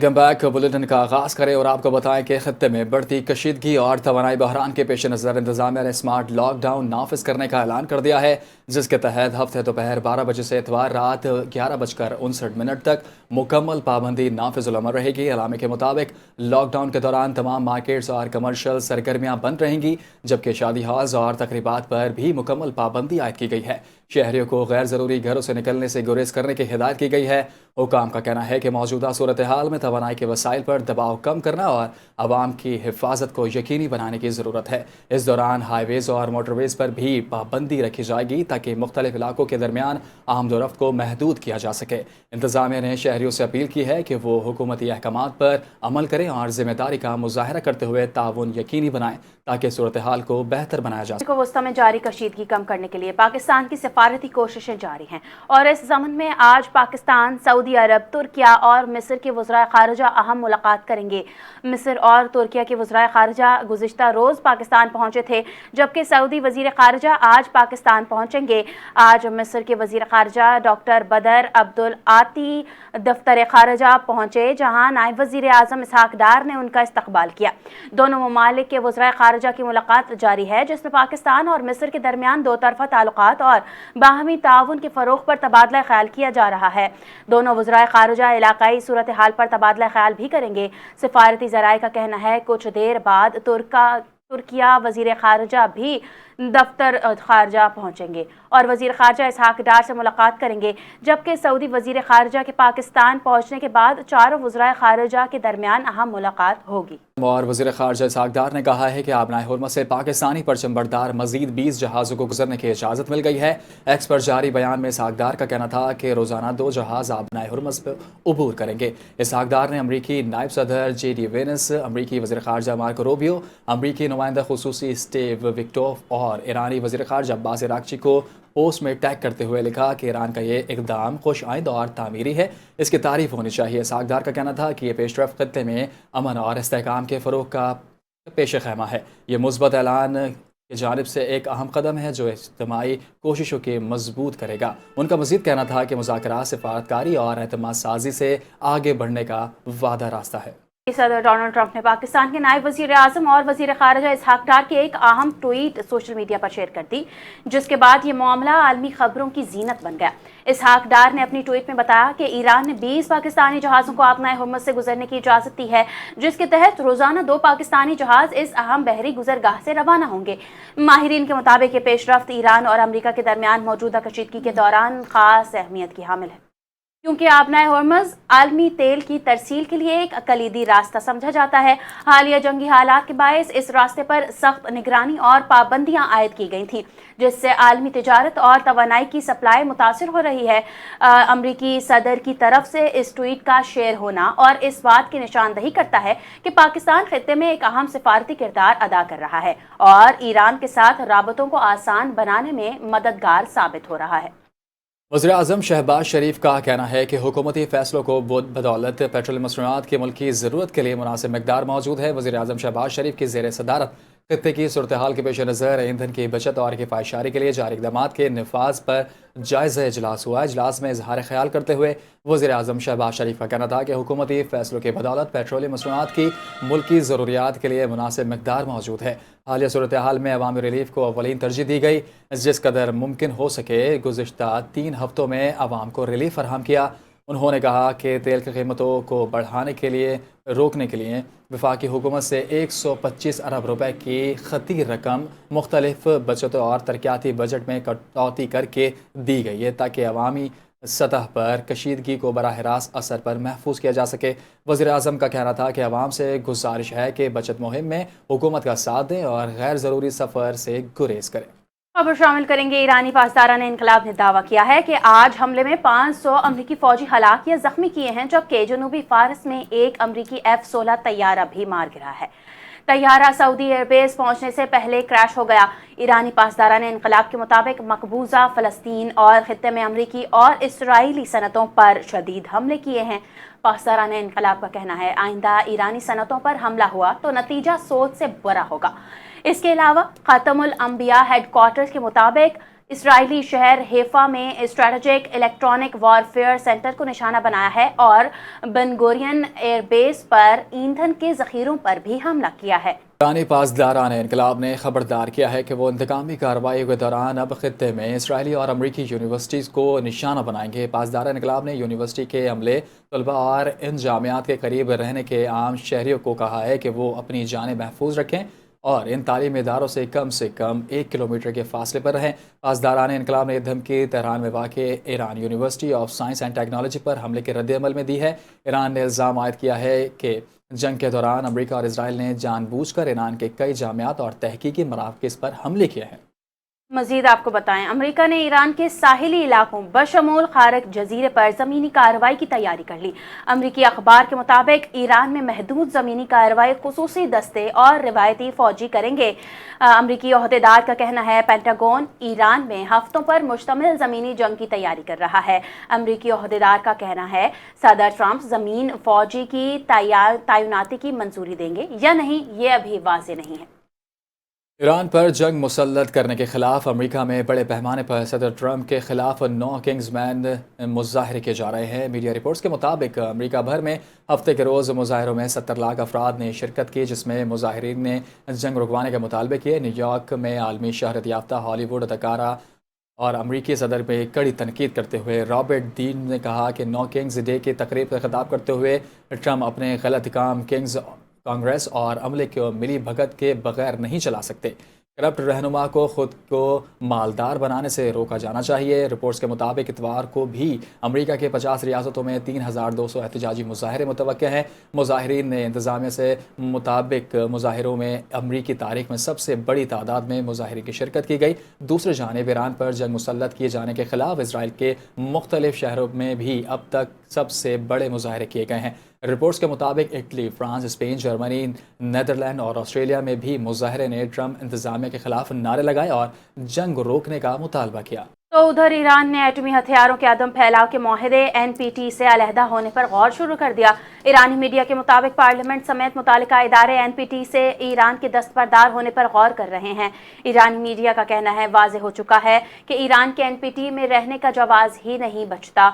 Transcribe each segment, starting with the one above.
Welcome back. Bulletin کا آغاز کریں اور آپ کو بتائیں کہ خطے میں بڑھتی کشیدگی اور توانائی بحران کے پیش نظر انتظامیہ نے اسمارٹ لاک ڈاؤن نافذ کرنے کا اعلان کر دیا ہے، جس کے تحت ہفتے دوپہر 12 بجے سے اتوار رات 11:59 تک مکمل پابندی نافذ العمل رہے گی۔ اعلامیہ کے مطابق لاک ڈاؤن کے دوران تمام مارکیٹس اور کمرشل سرگرمیاں بند رہیں گی، جبکہ شادی ہالز اور تقریبات پر بھی مکمل پابندی عائد کی گئی ہے۔ شہریوں کو غیر ضروری گھروں سے نکلنے سے گریز کرنے کی ہدایت کی گئی ہے۔ حکام کا کہنا ہے کہ موجودہ صورتحال میں توانائی کے وسائل پر دباؤ کم کرنا اور عوام کی حفاظت کو یقینی بنانے کی ضرورت ہے۔ اس دوران ہائی ویز اور موٹر ویز پر بھی پابندی رکھی جائے گی تاکہ مختلف علاقوں کے درمیان آمد و رفت کو محدود کیا جا سکے۔ انتظامیہ نے شہریوں سے اپیل کی ہے کہ وہ حکومتی احکامات پر عمل کریں اور ذمہ داری کا مظاہرہ کرتے ہوئے تعاون یقینی بنائیں تاکہ صورتحال کو بہتر بنایا جا سکے۔ وسطی میں جاری کشیدگی کم کرنے کے لیے پاکستان کی سفارتی کوششیں جاری ہیں اور اس ضمن میں آج پاکستان، سعودی عرب، ترکیہ اور مصر کے وزرائے خارجہ اہم ملاقات کریں گے۔ مصر اور ترکیہ کے وزرائے خارجہ گزشتہ روز پاکستان پہنچے تھے، جبکہ سعودی وزیر خارجہ آج پاکستان پہنچیں گے۔ آج مصر کے وزیر خارجہ ڈاکٹر بدر عبدالعاطی دفتر خارجہ پہنچے، جہاں نائب وزیر اعظم اسحاق ڈار نے ان کا استقبال کیا۔ دونوں ممالک کے وزرائے خارجہ کی ملاقات جاری ہے، جس میں پاکستان اور مصر کے درمیان دو طرفہ تعلقات اور باہمی تعاون کے فروغ پر تبادلہ خیال کیا جا رہا ہے۔ دونوں وزرائے خارجہ علاقائی صورتحال پر تبادلہ خیال بھی کریں گے۔ سفارتی ذرائع کا کہنا ہے کچھ دیر بعد ترکیہ وزیر خارجہ بھی دفتر خارجہ پہنچیں گے اور وزیر خارجہ اسحاق ڈار سے ملاقات کریں گے، جبکہ سعودی وزیر خارجہ کے پاکستان پہنچنے کے بعد چاروں وزرائے خارجہ کے درمیان اہم ملاقات ہوگی۔ اور وزیر خارجہ اسحاق ڈار نے کہا ہے کہ آبنائے ہرمز سے پاکستانی پرچم بردار مزید 20 جہازوں کو گزرنے کی اجازت مل گئی ہے۔ ایکس پر جاری بیان میں اسحاق ڈار کا کہنا تھا کہ روزانہ 2 جہاز آبنائے ہرمز پر عبور کریں گے۔ اسحاق ڈار نے امریکی نائب صدر جے ڈی وینس، امریکی وزیر خارجہ مارکو روبیو، امریکی نمائندہ خصوصی اسٹیو وکٹوف اور ایرانی وزیر خارجہ عباس عراقچی کو پوسٹ میں ٹیگ کرتے ہوئے لکھا کہ ایران کا یہ اقدام خوش آئند اور تعمیری ہے، اس کی تعریف ہونی چاہیے۔ اسحاق ڈار کا کہنا تھا کہ یہ پیش رفت خطے میں امن اور استحکام کے فروغ کا پیش خیمہ ہے۔ یہ مثبت اعلان کی جانب سے ایک اہم قدم ہے جو اجتماعی کوششوں کے مضبوط کرے گا۔ ان کا مزید کہنا تھا کہ مذاکرات، سفارتکاری اور اعتماد سازی سے آگے بڑھنے کا وعدہ راستہ ہے۔ صدر ڈونلڈ ٹرمپ نے پاکستان کے نائب وزیر اعظم اور وزیر خارجہ اسحاق ڈار کی ایک اہم ٹویٹ سوشل میڈیا پر شیئر کر دی، جس کے بعد یہ معاملہ عالمی خبروں کی زینت بن گیا۔ اسحاق ڈار نے اپنی ٹویٹ میں بتایا کہ ایران نے 20 پاکستانی جہازوں کو آبنائے ہرمز سے گزرنے کی اجازت دی ہے، جس کے تحت روزانہ 2 پاکستانی جہاز اس اہم بحری گزرگاہ سے روانہ ہوں گے۔ ماہرین کے مطابق یہ پیش رفت ایران اور امریکہ کے درمیان موجودہ کشیدگی کے دوران خاص اہمیت کی حامل ہے، کیونکہ آبنائے ہرمز عالمی تیل کی ترسیل کے لیے ایک کلیدی راستہ سمجھا جاتا ہے۔ حالیہ جنگی حالات کے باعث اس راستے پر سخت نگرانی اور پابندیاں عائد کی گئی تھیں، جس سے عالمی تجارت اور توانائی کی سپلائی متاثر ہو رہی ہے۔ امریکی صدر کی طرف سے اس ٹویٹ کا شیئر ہونا اور اس بات کی نشاندہی کرتا ہے کہ پاکستان خطے میں ایک اہم سفارتی کردار ادا کر رہا ہے اور ایران کے ساتھ رابطوں کو آسان بنانے میں مددگار ثابت ہو رہا ہے۔ وزیر اعظم شہباز شریف کا کہنا ہے کہ حکومتی فیصلوں کو بدولت پیٹرولیم مصنوعات کی ملکی ضرورت کے لیے مناسب مقدار موجود ہے۔ وزیر اعظم شہباز شریف کی زیر صدارت خطے کی صورتحال کے پیش نظر ایندھن کی بچت اور کفایت کے لیے جاری اقدامات کے نفاذ پر جائزہ اجلاس ہوا۔ اجلاس میں اظہار خیال کرتے ہوئے وزیر اعظم شہباز شریف کا کہنا تھا کہ حکومتی فیصلوں کی بدولت پیٹرولیم مصنوعات کی ملکی ضروریات کے لیے مناسب مقدار موجود ہے۔ حالیہ صورتحال میں عوامی ریلیف کو اولین ترجیح دی گئی، جس قدر ممکن ہو سکے گزشتہ 3 ہفتوں میں عوام کو ریلیف فراہم کیا۔ انہوں نے کہا کہ تیل کی قیمتوں کو بڑھانے کے لیے روکنے کے لیے وفاقی حکومت سے 125 ارب روپے کی خطیر رقم مختلف بچتوں اور ترقیاتی بجٹ میں کٹوتی کر کے دی گئی ہے تاکہ عوامی سطح پر کشیدگی کو براہ راست اثر پر محفوظ کیا جا سکے۔ وزیر اعظم کا کہنا تھا کہ عوام سے گزارش ہے کہ بچت مہم میں حکومت کا ساتھ دیں اور غیر ضروری سفر سے گریز کریں۔ خبر شامل کریں گے۔ ایرانی پاسداران انقلاب نے دعویٰ کیا ہے کہ آج حملے میں 500 امریکی فوجی ہلاک یا زخمی کیے ہیں، جبکہ جنوبی فارس میں ایک امریکی F-16 طیارہ بھی مار گرا ہے۔ طیارہ سعودی ایئر بیس پہنچنے سے پہلے کریش ہو گیا۔ ایرانی پاسداران انقلاب کے مطابق مقبوضہ فلسطین اور خطے میں امریکی اور اسرائیلی صنعتوں پر شدید حملے کیے ہیں۔ پاسداران انقلاب کا کہنا ہے آئندہ ایرانی صنعتوں پر حملہ ہوا تو نتیجہ سوچ سے برا ہوگا۔ اس کے علاوہ خاتم الانبیاء ہیڈ کوارٹرز کے مطابق اسرائیلی شہر حیفا میں اسٹریٹجک الیکٹرانک وارفیئر سینٹر کو نشانہ بنایا ہے اور بن گورین ایئر بیس پر ایندھن کے ذخیروں پر بھی حملہ کیا ہے۔ ایرانی پاسداران انقلاب نے خبردار کیا ہے کہ وہ انتقامی کارروائی کے دوران اب خطے میں اسرائیلی اور امریکی یونیورسٹیز کو نشانہ بنائیں گے۔ پاسدار انقلاب نے یونیورسٹی کے عملے، طلباء اور ان جامعات کے قریب رہنے کے عام شہریوں کو کہا ہے کہ وہ اپنی جانیں محفوظ رکھیں اور ان تعلیمی اداروں سے کم 1 کلومیٹر کے فاصلے پر رہیں۔ پاسداران انقلاب نے یہ دھمکی تہران میں واقع Iran university of science and technology پر حملے کے رد عمل میں دی ہے۔ ایران نے الزام عائد کیا ہے کہ جنگ کے دوران امریکہ اور اسرائیل نے جان بوجھ کر ایران کے کئی جامعات اور تحقیقی مراکز پر حملے کیے ہیں۔ مزید آپ کو بتائیں، امریکہ نے ایران کے ساحلی علاقوں بشمول خارق جزیرے پر زمینی کارروائی کی تیاری کر لی۔ امریکی اخبار کے مطابق ایران میں محدود زمینی کارروائی خصوصی دستے اور روایتی فوجی کریں گے۔ امریکی عہدیدار کا کہنا ہے پینٹاگون ایران میں ہفتوں پر مشتمل زمینی جنگ کی تیاری کر رہا ہے۔ امریکی عہدیدار کا کہنا ہے صدر ٹرمپ زمین فوجی کی تعیناتی کی منظوری دیں گے یا نہیں، یہ ابھی واضح نہیں ہے۔ ایران پر جنگ مسلط کرنے کے خلاف امریکہ میں بڑے پیمانے پر صدر ٹرمپ کے خلاف نو کنگز مین مظاہرے کیے جا رہے ہیں۔ میڈیا رپورٹس کے مطابق امریکہ بھر میں ہفتے کے روز مظاہروں میں 70 لاکھ افراد نے شرکت کی، جس میں مظاہرین نے جنگ رکوانے کے مطالبے کیے۔ نیو یارک میں عالمی شہرت یافتہ ہالی ووڈ اداکارہ اور امریکی صدر پہ کڑی تنقید کرتے ہوئے رابرٹ دین نے کہا کہ نو کنگز ڈے کی تقریب کا خطاب کرتے ہوئے ٹرمپ اپنے غلط کام کنگز کانگریس اور عملے کو ملی بھگت کے بغیر نہیں چلا سکتے۔ کرپٹ رہنما کو خود کو مالدار بنانے سے روکا جانا چاہیے۔ رپورٹس کے مطابق اتوار کو بھی امریکہ کے 50 ریاستوں میں 3200 احتجاجی مظاہرے متوقع ہیں۔ مظاہرین نے انتظامیہ سے مطابق مظاہروں میں امریکی تاریخ میں سب سے بڑی تعداد میں مظاہرین کی شرکت کی گئی۔ دوسری جانب ایران پر جنگ مسلط کیے جانے کے خلاف اسرائیل کے مختلف شہروں میں بھی اب تک سب سے بڑے مظاہرے کیے گئے ہیں۔ رپورٹس کے مطابق Italy, France, Spain, Germany, Netherland اور آسٹریلیا میں بھی مظاہرے نے ٹرمپ انتظامیہ کے خلاف نعرے لگائے اور جنگ روکنے کا مطالبہ کیا۔ تو ادھر ایران نے ایٹمی ہتھیاروں کے عدم پھیلاؤ کے معاہدے NPT سے علیحدہ ہونے پر غور شروع کر دیا۔ ایرانی میڈیا کے مطابق پارلیمنٹ سمیت متعلقہ ادارے NPT سے ایران کے دستبردار ہونے پر غور کر رہے ہیں۔ ایرانی میڈیا کا کہنا ہے واضح ہو چکا ہے کہ ایران کے NPT میں رہنے کا جواز ہی نہیں بچتا۔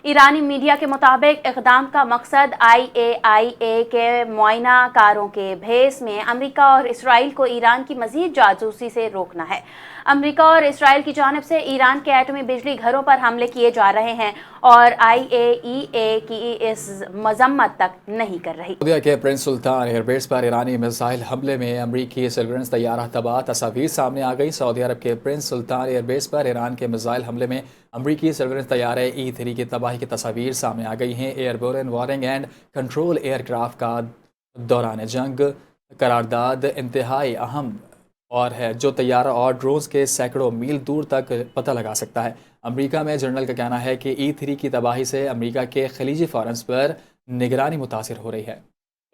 ایرانی میڈیا کے مطابق اقدام کا مقصد IAIA کے معائنہ کاروں کے بھیس میں امریکہ اور اسرائیل کو ایران کی مزید جاسوسی سے روکنا ہے۔ امریکہ اور اسرائیل کی جانب سے ایران کے ایٹمی بجلی گھروں پر حملے کیے جا رہے ہیں اور IAEA کی اس مذمت تک نہیں کر رہی۔ سعودیہ کے پرنس سلطان ایئر بیس پر ایرانی میزائل حملے میں امریکی سرورنس طیارہ تباہ تصاویر سامنے آ گئی۔ سعودی عرب کے پرنس سلطان ایئر بیس پر ایران کے میزائل حملے میں امریکی سرورنس طیارے E-3 کی تباہی کی تصاویر سامنے آ گئی ہیں۔ Airborne warning and control aircraft کا دوران جنگ قرارداد انتہائی اہم اور ہے جو طیارہ اور ڈرونز کے سینکڑوں میل دور تک پتہ لگا سکتا ہے۔ امریکہ میں جنرل کا کہنا ہے کہ E-3 کی تباہی سے امریکہ کے خلیجی فورنس پر نگرانی متاثر ہو رہی ہے۔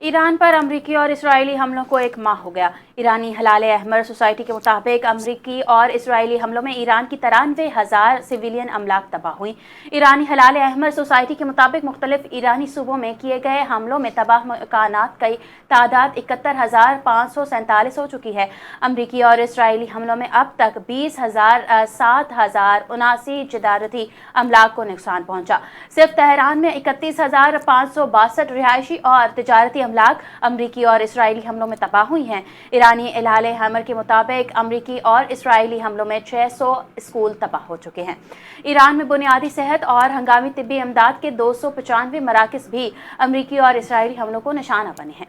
ایران پر امریکی اور اسرائیلی حملوں کو 1 ماہ ہو گیا۔ ایرانی ہلال احمر سوسائٹی کے مطابق امریکی اور اسرائیلی حملوں میں ایران کی 93,000 سویلین املاک تباہ ہوئیں۔ ایرانی ہلال احمر سوسائٹی کے مطابق مختلف ایرانی صوبوں میں کیے گئے حملوں میں تباہ مکانات کی تعداد 71,547 ہو چکی ہے۔ امریکی اور اسرائیلی حملوں میں اب تک 7,079 تجارتی املاک کو نقصان پہنچا۔ صرف تہران میں 31,562 رہائشی اور تجارتی املاک امریکی اور اسرائیلی حملوں میں تباہ ہوئی ہیں۔ ایرانی ہلال احمر کے مطابق امریکی اور اسرائیلی حملوں میں 600 اسکول تباہ ہو چکے ہیں۔ ایران میں بنیادی صحت اور ہنگامی طبی امداد کے 295 مراکز بھی امریکی اور اسرائیلی حملوں کو نشانہ بنے ہیں۔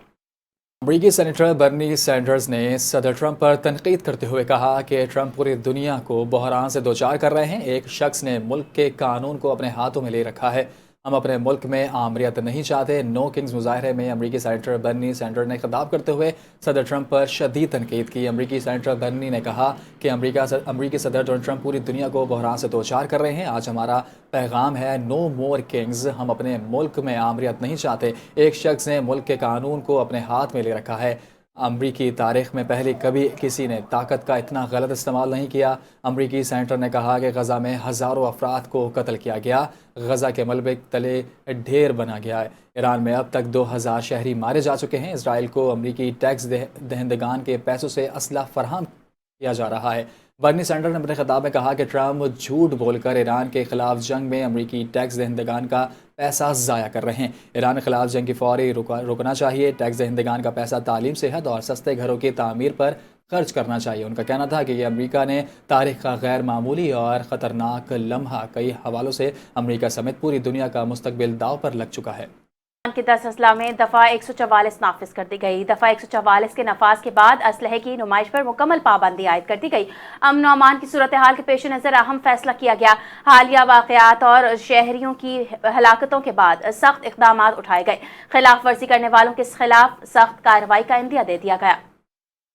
امریکی سینیٹر برنی سینڈرز نے صدر ٹرمپ پر تنقید کرتے ہوئے کہا کہ ٹرمپ پوری دنیا کو بحران سے دوچار کر رہے ہیں۔ ایک شخص نے ملک کے قانون کو اپنے ہاتھوں میں لے رکھا ہے۔ ہم اپنے ملک میں آمریت نہیں چاہتے۔ نو کنگز مظاہرے میں امریکی سینیٹر برنی سینڈرز نے خطاب کرتے ہوئے صدر ٹرمپ پر شدید تنقید کی۔ امریکی سینیٹر برنی نے کہا کہ امریکی صدر ڈونلڈ ٹرمپ پوری دنیا کو بحران سے دوچار کر رہے ہیں۔ آج ہمارا پیغام ہے نو مور کنگز۔ ہم اپنے ملک میں آمریت نہیں چاہتے۔ ایک شخص نے ملک کے قانون کو اپنے ہاتھ میں لے رکھا ہے۔ امریکی تاریخ میں پہلے کبھی کسی نے طاقت کا اتنا غلط استعمال نہیں کیا۔ امریکی سینیٹر نے کہا کہ غزہ میں ہزاروں افراد کو قتل کیا گیا، غزہ کے ملبے تلے ڈھیر بنا گیا ہے۔ ایران میں اب تک 2000 شہری مارے جا چکے ہیں۔ اسرائیل کو امریکی ٹیکس دہندگان کے پیسوں سے اسلحہ فراہم کیا جا رہا ہے۔ برنی سینڈر نے اپنے خطاب میں کہا کہ ٹرمپ جھوٹ بول کر ایران کے خلاف جنگ میں امریکی ٹیکس دہندگان کا پیسہ ضائع کر رہے ہیں۔ ایران کے خلاف جنگ کی فوری رکنا چاہیے۔ ٹیکس دہندگان کا پیسہ تعلیم، صحت اور سستے گھروں کی تعمیر پر خرچ کرنا چاہیے۔ ان کا کہنا تھا کہ یہ امریکہ نے تاریخ کا غیر معمولی اور خطرناک لمحہ کئی حوالوں سے امریکہ سمیت پوری دنیا کا مستقبل داؤ پر لگ چکا ہے۔ کی 10 اضلاع میں دفعہ 144 نافذ کر دی گئی۔ دفعہ 144 کے نفاذ کے بعد اسلحے کی نمائش پر مکمل پابندی عائد کر دی گئی۔ امن و امان کی صورتحال کے پیش نظر اہم فیصلہ کیا گیا۔ حالیہ واقعات اور شہریوں کی ہلاکتوں کے بعد سخت اقدامات اٹھائے گئے۔ خلاف ورزی کرنے والوں کے خلاف سخت کارروائی کا عندیہ دے دیا گیا۔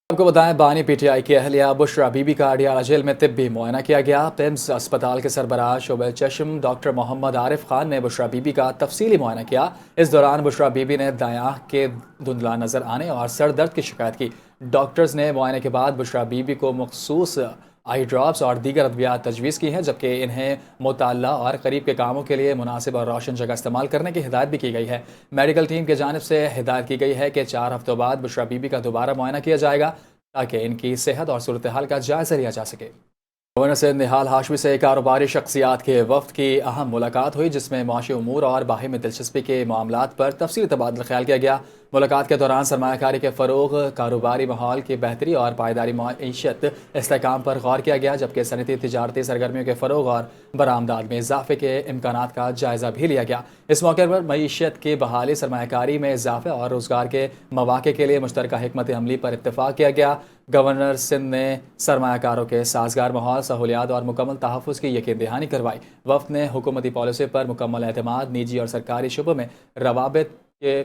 آپ کو بتائیں بانی پی ٹی آئی کی اہلیہ بشرا بی بی کا اڈیالہ جیل میں طبی معائنہ کیا گیا۔ پیمز اسپتال کے سربراہ شعبہ چشم ڈاکٹر محمد عارف خان نے بشرا بی بی کا تفصیلی معائنہ کیا۔ اس دوران بشرا بی بی نے دائیں آنکھ کے دھندلا نظر آنے اور سر درد کی شکایت کی۔ ڈاکٹرز نے معائنے کے بعد بشرا بی بی کو مخصوص آئی ڈراپس اور دیگر ادویات تجویز کی ہیں، جبکہ انہیں مطالعہ اور قریب کے کاموں کے لیے مناسب اور روشن جگہ استعمال کرنے کی ہدایت بھی کی گئی ہے۔ میڈیکل ٹیم کی جانب سے ہدایت کی گئی ہے کہ 4 ہفتوں بعد بشرا بی بی کا دوبارہ معائنہ کیا جائے گا تاکہ ان کی صحت اور صورتحال کا جائزہ لیا جا سکے۔ گورنر سے نہال ہاشمی سے کاروباری شخصیات کے وفد کی اہم ملاقات ہوئی، جس میں معاشی امور اور باہمی دلچسپی کے معاملات پر تفصیلی تبادلہ خیال کیا گیا۔ ملاقات کے دوران سرمایہ کاری کے فروغ، کاروباری ماحول کی بہتری اور پائیداری معیشت استحکام پر غور کیا گیا، جبکہ صنعتی تجارتی سرگرمیوں کے فروغ اور برآمدات میں اضافے کے امکانات کا جائزہ بھی لیا گیا۔ اس موقع پر معیشت کی بحالی، سرمایہ کاری میں اضافے اور روزگار کے مواقع کے لیے مشترکہ حکمت عملی پر اتفاق کیا گیا۔ گورنر سندھ نے سرمایہ کاروں کے سازگار ماحول، سہولیات اور مکمل تحفظ کی یقین دہانی کروائی۔ وفد نے حکومتی پالیسی پر مکمل اعتماد، نجی اور سرکاری شعبوں میں روابط کے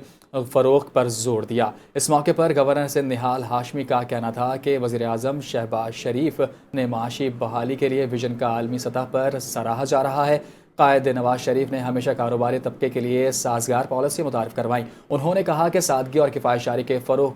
فروغ پر زور دیا۔ اس موقع پر گورنر سندھ نہال ہاشمی کا کہنا تھا کہ وزیر اعظم شہباز شریف نے معاشی بحالی کے لیے ویژن کا عالمی سطح پر سراہا جا رہا ہے۔ قائد نواز شریف نے ہمیشہ کاروباری طبقے کے لیے سازگار پالیسی متعارف کروائی۔ انہوں نے کہا کہ سادگی اور کفایت کے فروغ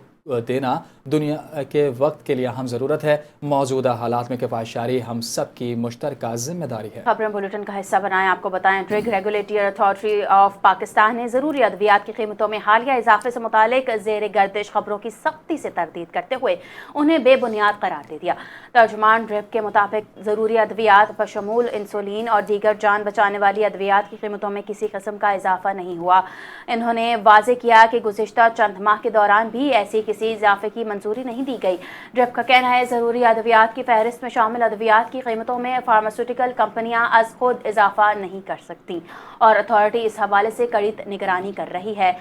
دینا دنیا کے وقت کے لیے اہم ضرورت ہے۔ موجودہ حالات میں کفایت شعری ہم سب کی مشترکہ ذمہ داری ہے۔ خبریں بلیٹن کا حصہ بنائیں۔ آپ کو بتائیں drug regulatory authority of Pakistan نے ضروری ادویات کی قیمتوں میں حالیہ اضافے سے متعلق زیر گردش خبروں کی سختی سے تردید کرتے ہوئے انہیں بے بنیاد قرار دے دیا۔ ترجمان ڈرپ کے مطابق ضروری ادویات بشمول انسولین اور دیگر جان بچانے والی ادویات کی قیمتوں میں کسی قسم کا اضافہ نہیں ہوا۔ انہوں نے واضح کیا کہ گزشتہ چند ماہ کے دوران بھی ایسی کسی اضافے کی منظوری نہیں دی گئی۔ ڈرپ کا کہنا ہے ضروری ادویات کی فہرست میں شامل ادویات کی قیمتوں میں فارماسیوٹیکل کمپنیاں از خود اضافہ نہیں کر سکتی اور اتھارٹی اس حوالے سے کڑی نگرانی کر رہی ہے۔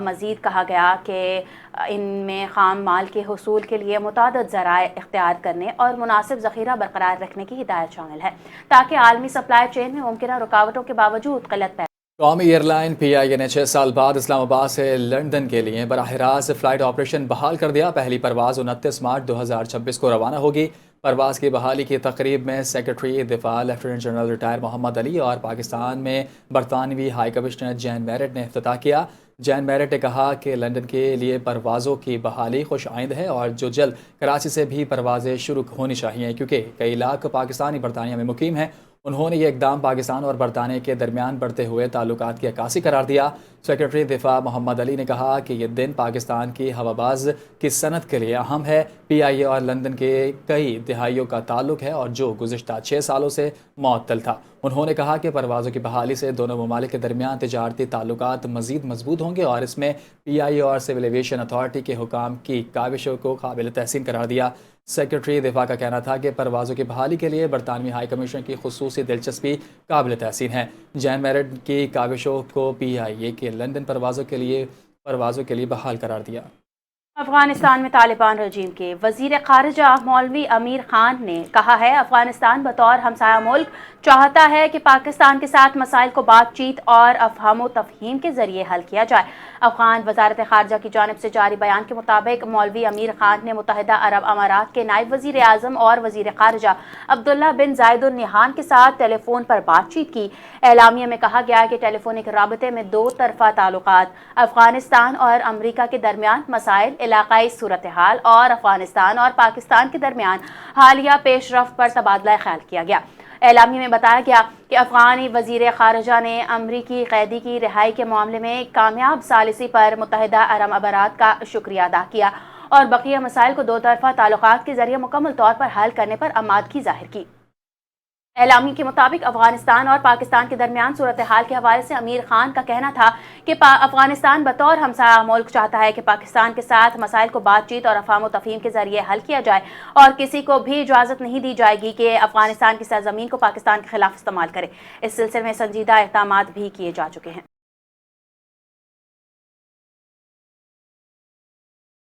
مزید کہا گیا کہ ان میں خام مال کے حصول کے لیے متعدد ذرائع اختیار کرنے اور مناسب ذخیرہ برقرار رکھنے کی ہدایت شامل ہے تاکہ عالمی سپلائی چین میں ممکنہ رکاوٹوں کے باوجود قلت پیدا۔ قومی ایئر لائن پی آئی اے نے 6 سال بعد اسلام آباد سے لندن کے لیے براہ راست فلائٹ آپریشن بحال کر دیا۔ پہلی پرواز 29 مارچ 2026 کو روانہ ہوگی۔ پرواز کی بحالی کی تقریب میں سیکرٹری دفاع لیفٹیننٹ جنرل ریٹائر محمد علی اور پاکستان میں برطانوی ہائی کمشنر جین میرٹ نے افتتاح کیا۔ جین میرٹ نے کہا کہ لندن کے لیے پروازوں کی بحالی خوش آئند ہے اور جو جلد کراچی سے بھی پروازیں شروع ہونی چاہیے کیونکہ کئی لاکھ پاکستانی برطانیہ میں مقیم ہیں۔ انہوں نے یہ اقدام پاکستان اور برطانیہ کے درمیان بڑھتے ہوئے تعلقات کی عکاسی قرار دیا۔ سیکرٹری دفاع محمد علی نے کہا کہ یہ دن پاکستان کی ہواباز کی صنعت کے لیے اہم ہے۔ پی آئی اے اور لندن کے کئی دہائیوں کا تعلق ہے اور جو گزشتہ 6 سالوں سے معطل تھا۔ انہوں نے کہا کہ پروازوں کی بحالی سے دونوں ممالک کے درمیان تجارتی تعلقات مزید مضبوط ہوں گے اور اس میں پی آئی اے اور سول ایویشن اتھارٹی کے حکام کی کاوشوں کو قابل تحسین قرار دیا۔ سیکرٹری دفاع کا کہنا تھا کہ پروازوں کی بحالی کے لیے برطانوی ہائی کمیشن کی خصوصی دلچسپی قابل تحسین ہے۔ جین میرٹ کی کاوشوں کو پی آئی اے کے لندن پروازوں کے لیے بحال قرار دیا۔ افغانستان میں طالبان رجیم کے وزیر خارجہ مولوی امیر خان نے کہا ہے افغانستان بطور ہمسایہ ملک چاہتا ہے کہ پاکستان کے ساتھ مسائل کو بات چیت اور افہام و تفہیم کے ذریعے حل کیا جائے۔ افغان وزارت خارجہ کی جانب سے جاری بیان کے مطابق مولوی امیر خان نے متحدہ عرب امارات کے نائب وزیر اعظم اور وزیر خارجہ عبداللہ بن زائد ال نہیان کے ساتھ ٹیلی فون پر بات چیت کی۔ اعلامیہ میں کہا گیا کہ ٹیلی فونک رابطے میں 2 طرفہ تعلقات، افغانستان اور امریکہ کے درمیان مسائل، علاقائی صورتحال اور افغانستان اور پاکستان کے درمیان حالیہ پیش رفت پر تبادلہ خیال کیا گیا۔ اعلامیہ میں بتایا گیا کہ افغانی وزیر خارجہ نے امریکی قیدی کی رہائی کے معاملے میں کامیاب ثالثی پر متحدہ عرب امارات کا شکریہ ادا کیا اور بقیہ مسائل کو دو طرفہ تعلقات کے ذریعے مکمل طور پر حل کرنے پر آمادگی ظاہر کی۔ اعلامیہ کے مطابق افغانستان اور پاکستان کے درمیان صورتحال کے حوالے سے امیر خان کا کہنا تھا کہ افغانستان بطور ہمسایہ ملک چاہتا ہے کہ پاکستان کے ساتھ مسائل کو بات چیت اور افہام و تفہیم کے ذریعے حل کیا جائے اور کسی کو بھی اجازت نہیں دی جائے گی کہ افغانستان کی سرزمین کو پاکستان کے خلاف استعمال کرے۔ اس سلسلے میں سنجیدہ اقدامات بھی کیے جا چکے ہیں۔